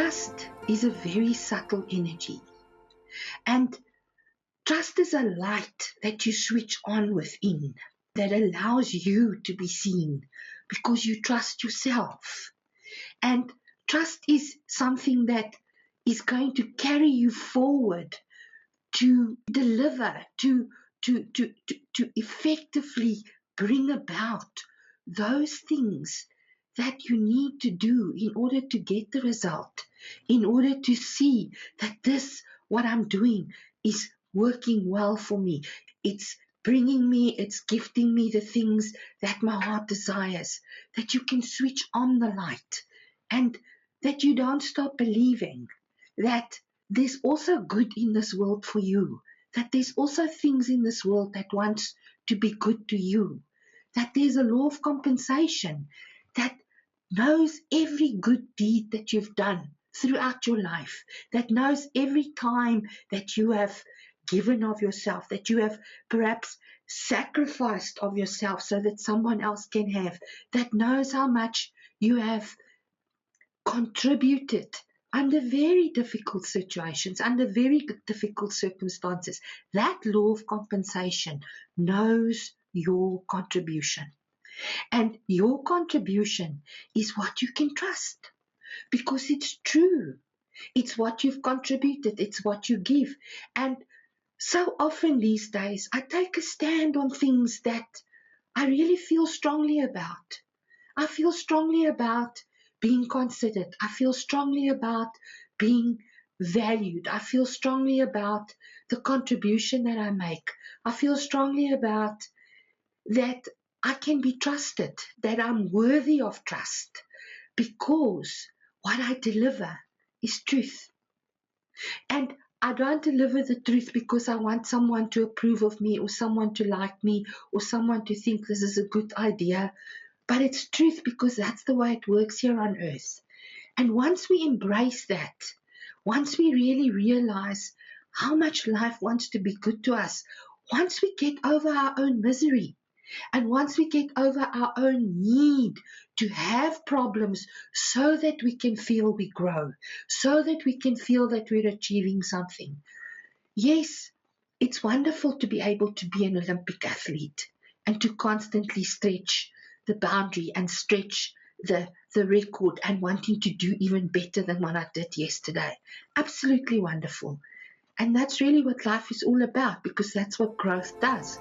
Trust is a very subtle energy, and trust is a light that you switch on within that allows you to be seen because you trust yourself. And trust is something that is going to carry you forward to deliver, to effectively bring about those things that you need to do in order to get the result, in order to see that this, what I'm doing, is working well for me. It's bringing me, it's gifting me the things that my heart desires, that you can switch on the light and that you don't stop believing that there's also good in this world for you, that there's also things in this world that wants to be good to you, that there's a law of compensation that knows every good deed that you've done throughout your life, that knows every time that you have given of yourself, that you have perhaps sacrificed of yourself so that someone else can have, that knows how much you have contributed under very difficult situations, under very difficult circumstances. That law of compensation knows your contribution. And your contribution is what you can trust because it's true. It's what you've contributed. It's what you give. And so often these days, I take a stand on things that I really feel strongly about. I feel strongly about being considered. I feel strongly about being valued. I feel strongly about the contribution that I make. I feel strongly about that I can be trusted, that I'm worthy of trust because what I deliver is truth. And I don't deliver the truth because I want someone to approve of me or someone to like me or someone to think this is a good idea. But it's truth because that's the way it works here on earth. And once we embrace that, once we really realize how much life wants to be good to us, once we get over our own misery, and once we get over our own need to have problems so that we can feel we grow, so that we can feel that we're achieving something. Yes, it's wonderful to be able to be an Olympic athlete and to constantly stretch the boundary and stretch the record and wanting to do even better than what I did yesterday. Absolutely wonderful. And that's really what life is all about because that's what growth does.